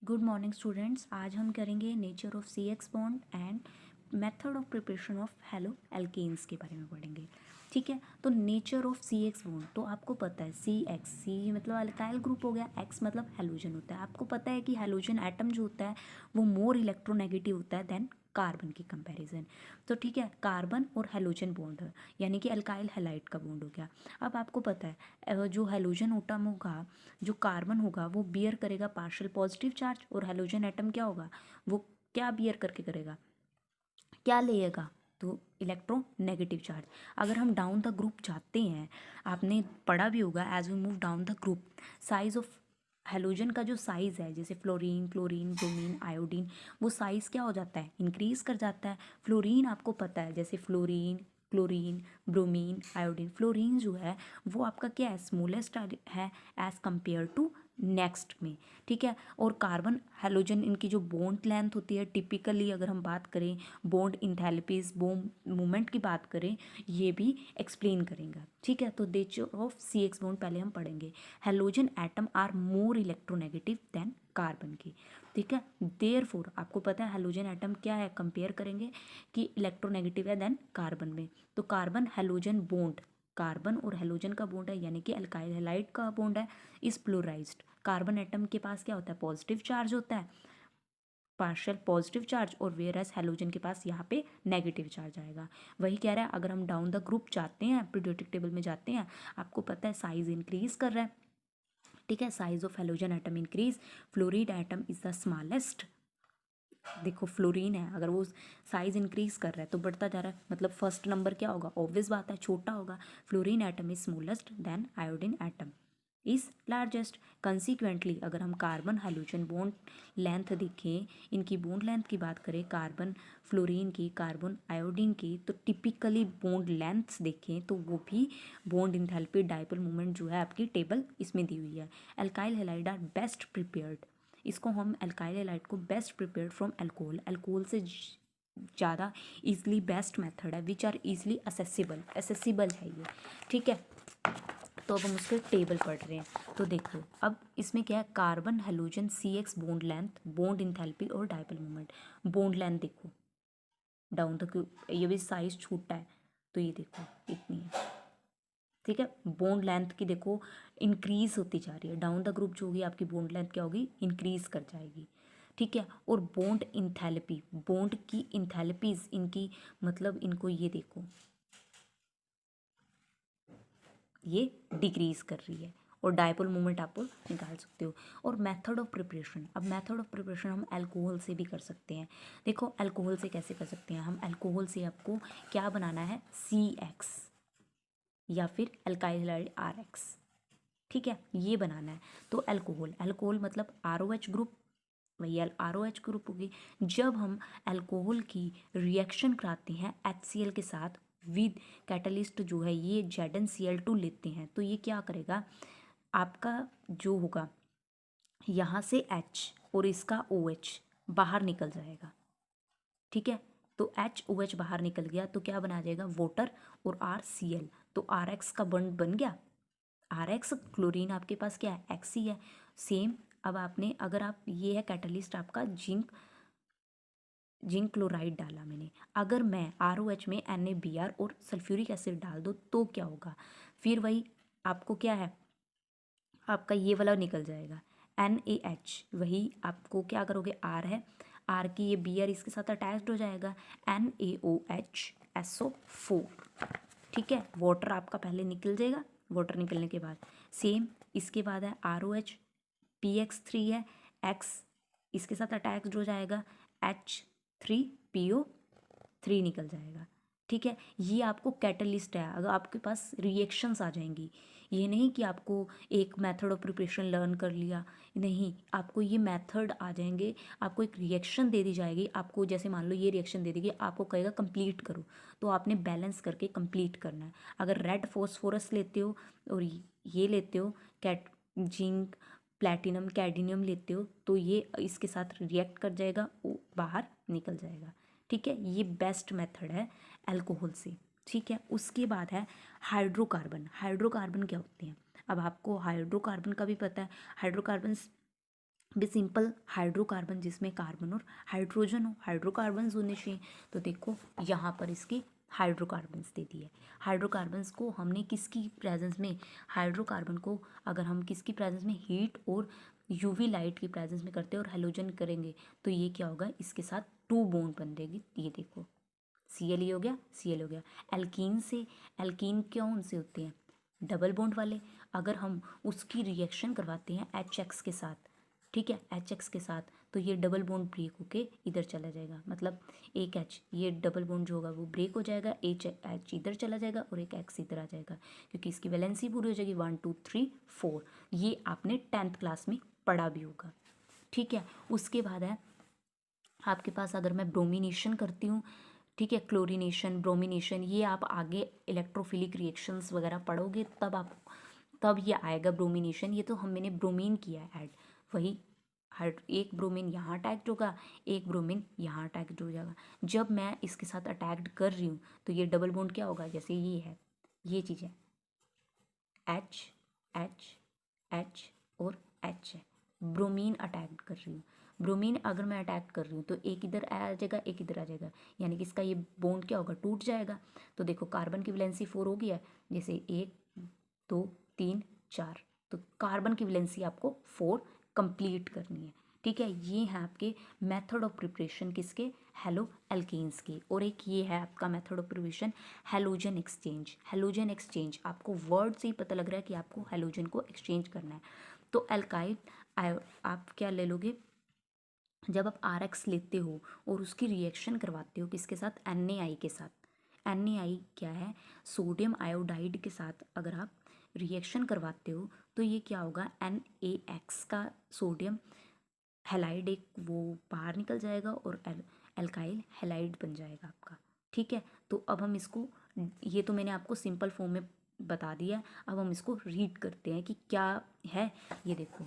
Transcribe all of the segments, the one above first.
Good morning students. आज हम करेंगे nature of C X bond and method of preparation of haloalkanes के बारे में पढ़ेंगे। ठीक है, तो nature of C X bond तो आपको पता है सी एक्स, सी मतलब अल्काइल ग्रुप हो गया, एक्स मतलब हेलोजन होता है। आपको पता है कि हेलोजन एटम जो होता है वो मोर इलेक्ट्रोनेगेटिव होता है देन कार्बन की कंपैरिजन। तो ठीक है, कार्बन और हेलोजन बॉन्ड है, यानी कि अल्काइल हैलाइड का बॉन्ड हो गया। अब आपको पता है जो हेलोजन एटम होगा, जो कार्बन होगा वो बियर करेगा पार्शियल पॉजिटिव चार्ज, और हेलोजन एटम क्या होगा, वो क्या बियर करके करेगा, क्या लेगा, तो इलेक्ट्रो नेगेटिव चार्ज। अगर हम डाउन द ग्रुप जाते हैं, आपने पढ़ा भी होगा as we move down the group, size of halogen का जो साइज़ है, जैसे फ्लोरीन, क्लोरीन, ब्रोमीन, आयोडीन, वो साइज़ क्या हो जाता है, इंक्रीज़ कर जाता है। फ्लोरीन आपको पता है, जैसे fluorine, chlorine, bromine, iodine. Fluorine जो है वो आपका क्या है, स्मॉलेस्ट है एज़ कंपेयर टू नेक्स्ट में। ठीक है, और कार्बन हेलोजन इनकी जो बॉन्ड लेंथ होती है, टिपिकली अगर हम बात करें बॉन्ड इंथैल्पीज, बॉन्ड मूवमेंट की बात करें, ये भी एक्सप्लेन करेंगे। ठीक है, तो nature of C X bond पहले हम पढ़ेंगे। Halogen atom are more electronegative than carbon की। ठीक है, देयरफॉर आपको पता है हेलोजन एटम क्या है, कंपेयर करेंगे कि इलेक्ट्रोनेगेटिव है देन कार्बन में। तो कार्बन हेलोजन बॉन्ड, कार्बन और हेलोजन का बॉन्ड है, यानी कि अल्काइल हैलाइड का बॉन्ड है, इस प्लोराइज्ड। कार्बन एटम के पास क्या होता है, पॉजिटिव चार्ज होता है, पार्शियल पॉजिटिव चार्ज, और वेयर एज हेलोजन के पास यहाँ पे नेगेटिव चार्ज आएगा। वही कह रहा है, अगर हम डाउन द ग्रुप जाते हैं, पीरियोडिक टेबल में जाते हैं, आपको पता है साइज इंक्रीज कर रहा है। ठीक है, size of halogen atom increase, fluoride atom is the smallest. देखो फ्लोरीन है, अगर वो साइज इंक्रीज कर रहा है तो बढ़ता जा रहा है, मतलब फर्स्ट नंबर क्या होगा, ऑब्वियस बात है छोटा होगा। Fluorine atom is smallest then iodine atom is largest. Consequently अगर हम कार्बन हाइड्रोजन बॉन्ड लेंथ देखें, इनकी बॉन्ड लेंथ की बात करें, कार्बन फ्लोरीन की, कार्बन आयोडीन की, तो टिपिकली बॉन्ड लेंथ्स देखें तो वो भी बॉन्ड इंथैल्पी, डाइपोल मोमेंट जो है आपकी टेबल इसमें दी हुई है। Alkyl halide are best prepared, इसको हम अल्काइल हैलाइड को best prepared from alcohol, alcohol से ज़्यादा ईजिली बेस्ट मेथड है, विच आर ईजिली असेसिबल है ये। ठीक है, तो अब हम उसके टेबल पढ़ रहे हैं। तो देखो अब इसमें क्या है, carbon halogen C X bond length, bond enthalpy और डाइपोल मोमेंट। बॉन्ड लेंथ देखो डाउन तक, ये भी साइज छोटा है तो ये देखो इतनी है। ठीक है, बॉन्ड लेंथ की देखो इंक्रीज होती जा रही है, डाउन द ग्रुप जो होगी आपकी बॉन्ड लेंथ क्या होगी, इंक्रीज कर जाएगी। ठीक है, और बॉन्ड इंथैल्पी, बॉन्ड की इंथैल्पीज इनकी, मतलब इनको ये देखो ये डिक्रीज कर रही है, और डायपोल मोमेंट आपको निकाल सकते हो। और मेथड ऑफ प्रिपरेशन, अब मेथड ऑफ प्रिपरेशन हम अल्कोहल से भी कर सकते हैं। देखो अल्कोहल से कैसे कर सकते हैं हम, अल्कोहल से आपको क्या बनाना है, सी एक्स या फिर अल्काइल हैलाइड आर एक्स। ठीक है, ये बनाना है। तो अल्कोहल, अल्कोहल मतलब आर ओ एच ग्रुप, वही आर ओ एच ग्रुप होगी। जब हम अल्कोहल की रिएक्शन कराते हैं एच सी एल के साथ विद कैटलिस्ट जो है ये ZnCl2 लेते हैं, तो ये क्या करेगा, आपका जो होगा यहाँ से H और इसका OH बाहर निकल जाएगा। ठीक है, तो HOH बाहर निकल गया तो क्या बना जाएगा, वाटर और RCl, तो RX का बॉन्ड बन गया। RX क्लोरीन आपके पास क्या है, X ही है, सेम। अब आपने, अगर आप, ये है कैटलिस्ट आपका जिंक, जिंक क्लोराइड डाला मैंने, अगर मैं ROH में NaBr और सल्फ्यूरिक एसिड डाल दूँ तो क्या होगा, फिर वही आपको क्या है, आपका ये वाला निकल जाएगा NaH, वही आपको क्या करोगे, R है, R की ये Br इसके साथ अटैच्ड हो जाएगा, NaOH SO4। ठीक है, वाटर आपका पहले निकल जाएगा, वाटर निकलने के बाद सेम इसके बाद है ROH, PX3 है, X इसके साथ अटैच्ड हो जाएगा, H3PO3 निकल जाएगा। ठीक है, ये आपको कैटलिस्ट है, अगर आपके पास रिएक्शंस आ जाएंगी, ये नहीं कि आपको एक मेथड ऑफ प्रिपरेशन लर्न कर लिया, नहीं, आपको ये मेथड आ जाएंगे, आपको एक रिएक्शन दे दी जाएगी, आपको जैसे मान लो ये रिएक्शन दे देगी, आपको कहेगा कंप्लीट करो, तो आपने बैलेंस करके कंप्लीट करना है। अगर रेड फॉस्फोरस लेते हो और ये लेते हो कैट, जिंक, प्लैटिनम, कैडमियम लेते हो, तो ये इसके साथ रिएक्ट कर जाएगा, वो बाहर निकल जाएगा। ठीक है, ये बेस्ट मेथड है अल्कोहल से। ठीक है, उसके बाद है हाइड्रोकार्बन। हाइड्रोकार्बन क्या होते हैं, अब आपको हाइड्रोकार्बन का भी पता है, हाइड्रोकार्बन भी सिंपल हाइड्रोकार्बन जिसमें कार्बन और हाइड्रोजन हो, हाइड्रोकार्बन्स होने चाहिए। तो देखो यहाँ पर इसके हाइड्रोकार्बन्स दे दिए। हाइड्रोकार्बन्स को हमने किसकी प्रेजेंस में, हाइड्रोकार्बन को अगर हम किसकी प्रेजेंस में, हीट और यूवी लाइट की प्रेजेंस में करते हैं और हेलोजन करेंगे तो ये क्या होगा, इसके साथ टू बॉन्ड बन जाएगी। ये देखो Cl हो गया, Cl हो गया। एल्कीन से, एल्कीन कौन से होते हैं, डबल बॉन्ड वाले। अगर हम उसकी रिएक्शन करवाते हैं HX के साथ, ठीक है, HX के साथ, तो ये डबल बॉन्ड ब्रेक होके इधर चला जाएगा, मतलब एक H, ये डबल बॉन्ड जो होगा वो ब्रेक हो जाएगा, H इधर चला जाएगा और एक X इधर आ जाएगा, क्योंकि इसकी वैलेंसी पूरी हो जाएगी 1 2 3 4। ये आपने 10th क्लास में पढ़ा भी होगा, ठीक है। उसके बाद है आपके पास, अगर मैं ब्रोमिनेशन करती हूँ, ठीक है, क्लोरीनेशन, ब्रोमिनेशन, ये आप आगे इलेक्ट्रोफिलिक रिएक्शंस वगैरह पढ़ोगे तब ये आएगा ब्रोमिनेशन। ये तो मैंने ब्रोमीन किया है ऐड, वही एक ब्रोमीन यहाँ अटैक्ड होगा, एक ब्रोमीन यहाँ अटैक्ड हो जाएगा। जब मैं इसके साथ अटैक्ड कर रही हूँ तो ये डबल बॉन्ड क्या होगा, जैसे ये है, ये चीज़ है H H H और H है, ब्रोमीन अटैक कर रही हूँ। ब्रोमीन अगर मैं अटैक कर रही हूँ तो एक इधर आ जाएगा, एक इधर आ जाएगा, यानी कि इसका ये बॉन्ड क्या होगा, टूट जाएगा। तो देखो कार्बन की वैलेंसी 4 हो गया, जैसे 1 2 3 4, तो कार्बन की वैलेंसी आपको 4 कंप्लीट करनी है, ठीक है। ये है आपके मेथड ऑफ प्रिपरेशन किसके, हेलो एल्केन्स के। और एक ये है आपका method of preparation halogen exchange. Halogen exchange आपको वर्ड से ही पता लग रहा है कि आपको हेलोजन को एक्सचेंज करना है। तो एल्काइल आप क्या ले लोगे, जब आप RX लेते हो और उसकी रिएक्शन करवाते हो किसके साथ, NaI के साथ। NaI क्या है, सोडियम आयोडाइड के साथ अगर आप रिएक्शन करवाते हो तो ये क्या होगा, NaX का सोडियम हेलाइड एक वो बाहर निकल जाएगा और एल्काइल हेलाइड बन जाएगा आपका, ठीक है। तो अब हम इसको, ये तो मैंने आपको सिंपल फॉर्म में बता दिया, अब हम इसको रीड करते हैं कि क्या है। ये देखो,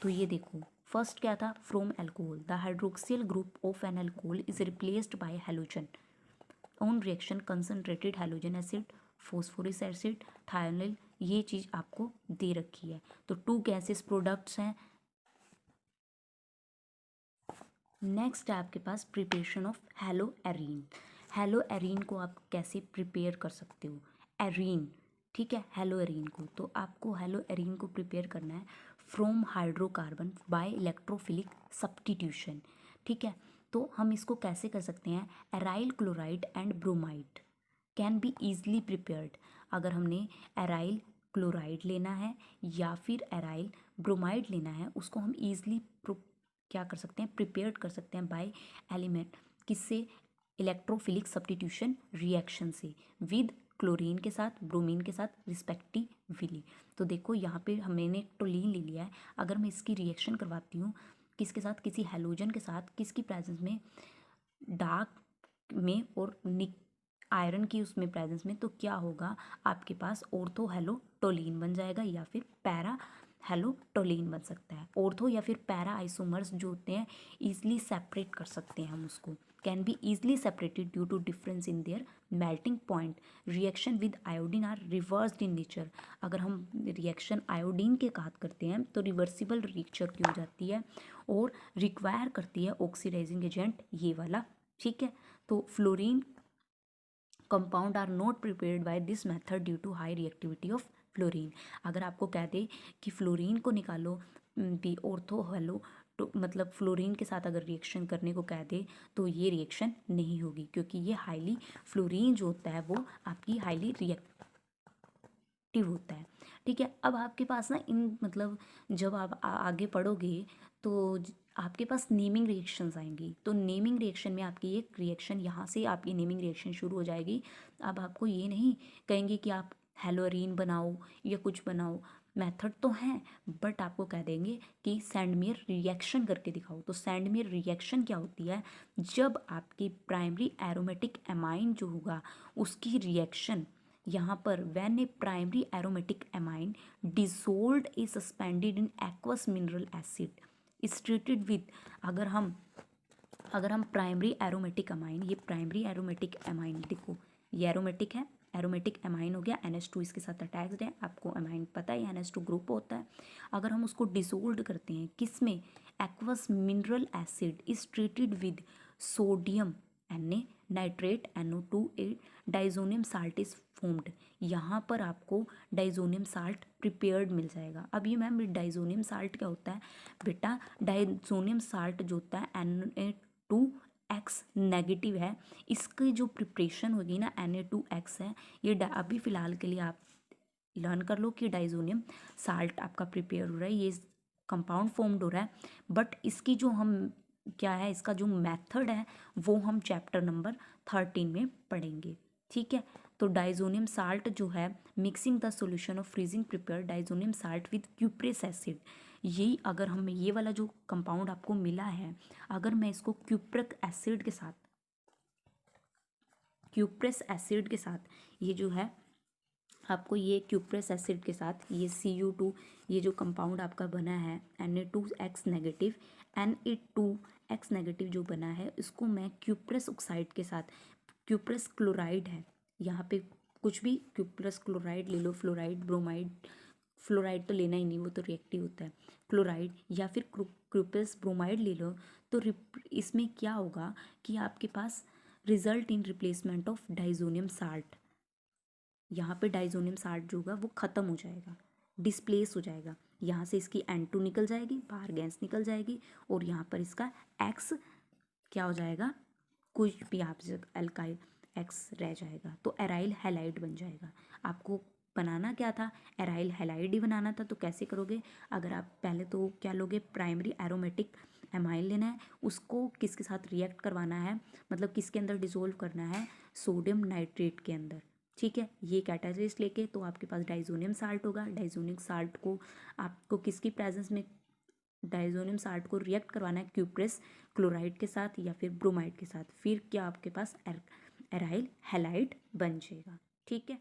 तो ये देखो फर्स्ट क्या था, from alcohol the hydroxyl group of an alcohol is replaced by halogen on reaction concentrated halogen acid, phosphoric acid, thionyl, ये चीज़ आपको दे रखी है। तो 2 गैसेस प्रोडक्ट्स हैं। नेक्स्ट है आपके पास preparation of haloarene. Haloarene को आप कैसे प्रिपेयर कर सकते हो, एरीन, ठीक है, हेलो एरीन को, तो आपको हेलो एरीन को प्रिपेयर करना है from hydrocarbon by electrophilic substitution, ठीक है। तो हम इसको कैसे कर सकते हैं, aryl chloride and bromide can be easily prepared. अगर हमने एराइल क्लोराइड लेना है या फिर एराइल ब्रोमाइड लेना है, उसको हम ईजली क्या कर सकते हैं, प्रिपेयर कर सकते हैं बाय एलिमेंट, किससे, इलेक्ट्रोफिलिक सब्स्टिट्यूशन रिएक्शन से, विद क्लोरीन के साथ, ब्रोमीन के साथ रिस्पेक्टिवली। तो देखो यहाँ पे हमने टोलीन ले लिया है, अगर मैं इसकी रिएक्शन करवाती हूँ किसके साथ, किसी हेलोजन के साथ, किसकी प्रेजेंस में, डार्क में और निक आयरन की उसमें प्रेजेंस में, तो क्या होगा आपके पास, ऑर्थो हेलो टोलीन बन जाएगा या फिर पैरा हेलो टोलीन बन सकता है। ऑर्थो या फिर पैरा आइसोमर्स जो होते हैं ईजिली सेपरेट कर सकते हैं हम उसको, can be easily separated due to difference in their melting point. Reaction with iodine are reversed in nature. अगर हम रिएक्शन आयोडीन के साथ करते हैं तो रिवर्सिबल नेचर की हो जाती है और रिक्वायर करती है ऑक्सीडाइजिंग एजेंट ये वाला, ठीक है। तो fluorine compound are not prepared by this method due to high reactivity of fluorine. अगर आपको कह दे कि फ्लोरीन को निकालो भी ऑर्थो हेलो, तो मतलब फ्लोरीन के साथ अगर रिएक्शन करने को कह दे तो ये रिएक्शन नहीं होगी, क्योंकि ये हाईली, फ्लोरीन जो होता है वो आपकी हाईली रिएक्टिव होता है, ठीक है। अब आपके पास ना इन मतलब जब आप आगे पढ़ोगे तो आपके पास नेमिंग रिएक्शंस आएंगी, तो नेमिंग रिएक्शन में आपकी एक रिएक्शन यहाँ से आपकी नेमिंग रिएक्शन शुरू हो जाएगी। अब आपको ये नहीं कहेंगे कि आप हेलोरीन बनाओ या कुछ बनाओ, मेथड तो हैं, बट आपको कह देंगे कि सैंडमेयर रिएक्शन करके दिखाओ। तो सैंडमेयर रिएक्शन क्या होती है, जब आपकी प्राइमरी एरोमेटिक एमाइन जो होगा उसकी रिएक्शन यहाँ पर when a primary aromatic amine dissolved a suspended in aqueous mineral acid is treated with, अगर हम प्राइमरी एरोमेटिक अमाइन, ये प्राइमरी एरोमेटिक अमाइन देखो, ये एरोमेटिक है, एरोमेटिक अमाइन हो गया, NH2 इसके साथ अटैच्ड है, आपको अमाइन पता है NH2 ग्रुप होता है। अगर हम उसको डिसोल्ड करते हैं किस में, aqueous mineral acid is treated with sodium Na nitrate NO2 diazonium salt is formed. यहाँ पर आपको डाइजोनियम साल्ट प्रिपेयर्ड मिल जाएगा। अब ये मैम डाइजोनियम साल्ट क्या होता है बेटा, डाइजोनियम साल्ट जो होता है Na2X नेगेटिव है, इसकी जो प्रिपरेशन होगी ना Na2X है, ये अभी फ़िलहाल के लिए आप लर्न कर लो कि डाइजोनियम साल्ट आपका प्रिपेयर हो रहा है, ये कंपाउंड फॉर्म्ड हो रहा है। बट इसकी जो हम क्या है, इसका जो मेथड है वो हम चैप्टर नंबर 13 में पढ़ेंगे। ठीक है, तो डाइजोनियम साल्ट जो है, mixing the solution of freezing prepare diazonium salt with cuprous acid. यही अगर हमें ये वाला जो कंपाउंड आपको मिला है, अगर मैं इसको क्यूप्रिक एसिड के साथ, क्यूप्रेस एसिड के साथ, ये जो है आपको ये क्यूप्रेस एसिड के साथ ये Cu2, ये जो कंपाउंड आपका बना है Na2X नेगेटिव, Na2X नेगेटिव जो बना है, इसको मैं क्यूप्रेस ऑक्साइड के साथ, क्यूप्रेस क्लोराइड है यहाँ पे, कुछ भी क्यूप्रेस क्लोराइड ले लो, फ्लोराइड, ब्रोमाइड, फ्लोराइड तो लेना ही नहीं, वो तो रिएक्टिव होता है, क्लोराइड या फिर क्यूप्रेस ब्रोमाइड ले लो, तो इसमें क्या होगा कि आपके पास result in replacement of diazonium salt, यहाँ पे डाइजोनियम साल्ट जो होगा वो ख़त्म हो जाएगा, डिस्प्लेस हो जाएगा, यहाँ से इसकी N2 निकल जाएगी, बाहर गैस निकल जाएगी, और यहाँ पर इसका X क्या हो जाएगा, कुछ भी आप एल्काइल X रह जाएगा, तो एराइल हैलाइड बन जाएगा। आपको बनाना क्या था, एराइल हैलाइड ही बनाना था। तो कैसे करोगे, अगर आप पहले तो क्या लोगे, प्राइमरी एरोमेटिक एमाइल लेना है, उसको किसके साथ रिएक्ट करवाना है, मतलब किसके अंदर डिसोल्व करना है, सोडियम नाइट्रेट के अंदर। ठीक है, ये कैटालिस्ट लेके तो आपके पास डाइजोनियम साल्ट होगा। डाइजोनियम साल्ट को आपको किसकी प्रेजेंस में डाइजोनियम साल्ट को रिएक्ट करवाना है, क्यूप्रेस क्लोराइड के साथ या फिर ब्रोमाइड के साथ, फिर क्या आपके पास एराइल हैलाइड बन जाएगा। ठीक है।